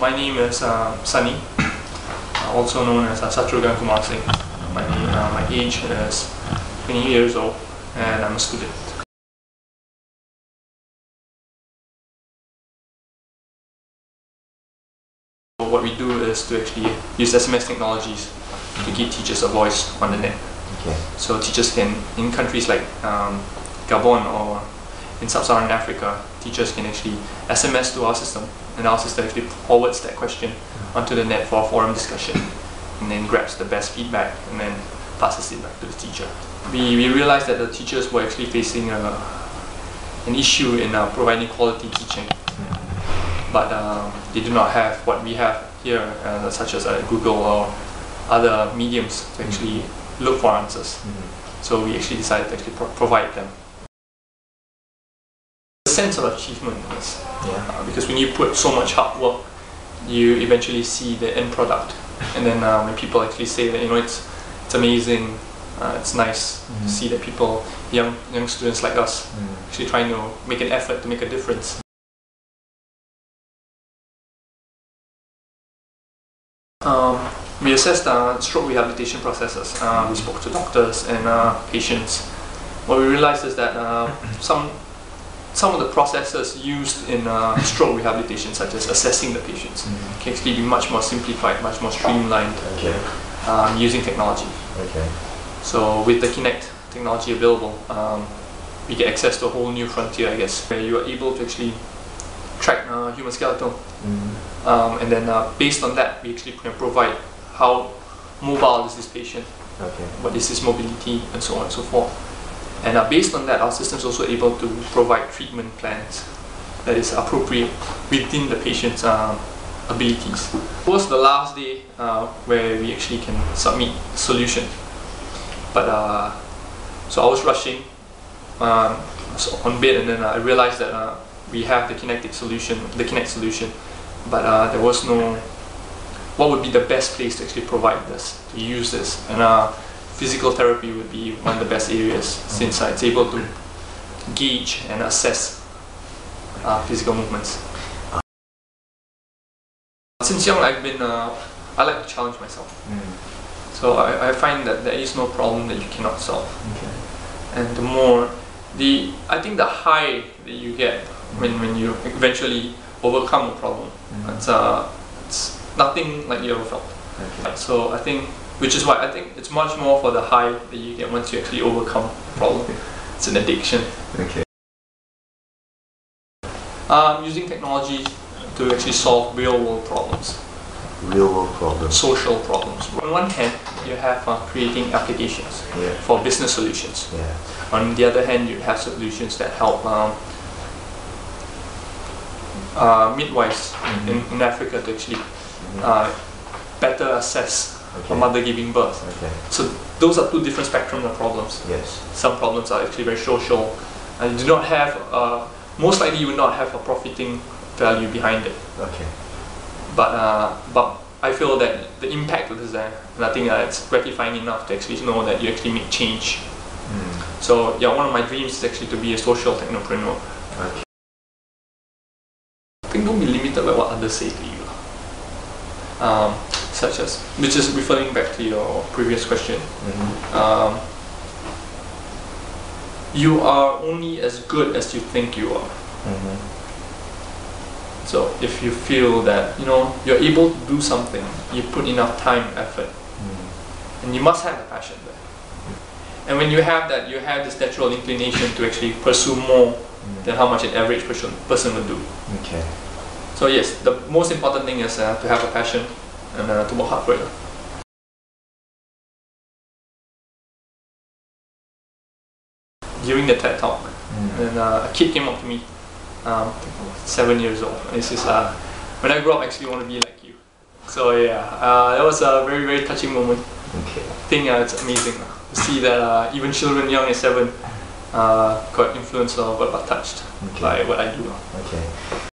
my name is Sunny, also known as Satrugan Kumar Singh. My age is 20 years old and I'm a student. So what we do is to actually use SMS technologies to give teachers a voice on the net. Okay. So teachers can, in countries like Gabon or in Sub-Saharan Africa, teachers can actually SMS to our system, and our system actually forwards that question onto the net for a forum discussion, and then grabs the best feedback and then passes it back to the teacher. We realized that the teachers were actually facing an issue in providing quality teaching, but they do not have what we have here, such as Google or other mediums to actually look for answers. So we actually decided to actually provide them. The sense of achievement is, because when you put so much hard work, you eventually see the end product, and then when people actually say that, it's amazing, it's nice to see that people, young students like us, actually trying to make an effort to make a difference. We assessed stroke rehabilitation processes. We spoke to doctors and patients. What we realized is that some of the processes used in stroke rehabilitation, such as assessing the patients, can actually be much more simplified, much more streamlined, using technology. So with the Kinect technology available, we get access to a whole new frontier, I guess, where you are able to actually track human skeletal, and then based on that, we actually can provide how mobile is this patient, what is his mobility, and so on and so forth. And based on that, our system is also able to provide treatment plans that is appropriate within the patient's abilities. It was the last day where we actually can submit a solution. But so I was rushing on bed, and then I realized that we have the Kinect solution, but there was no what would be the best place to actually provide this, to use this. And physical therapy would be one of the best areas, since it's able to gauge and assess physical movements. Since young, I like to challenge myself. So I find that there is no problem that you cannot solve. And I think the high that you get when you eventually overcome a problem, it's nothing like you ever felt. So I think, which is why I think it's much more for the high that you get once you actually overcome a problem. It's an addiction. Using technology to actually solve real-world problems. Real-world problems. Social problems. On one hand, you have creating applications for business solutions. On the other hand, you have solutions that help midwives in Africa to actually better assess a mother giving birth. So those are two different spectrums of problems. Some problems are actually very social, and you do not have, most likely you will not have a profiting value behind it. But I feel that the impact is there, and I think it's gratifying enough to actually know that you actually make change. So one of my dreams is actually to be a social technopreneur. I think don't be limited by what others say to you. Such as, which is referring back to your previous question. You are only as good as you think you are. So if you feel that you're able to do something, you put enough time, effort, and you must have the passion there. And when you have that, you have this natural inclination to actually pursue more than how much an average person would do. So yes, the most important thing is to have a passion and to work hard for it. During the TED Talk, and a kid came up to me, 7 years old, and he says, when I grow up, I actually want to be like you. So that was a very, very touching moment. I think it's amazing to see that even children young as 7 got influenced or got touched by what I do.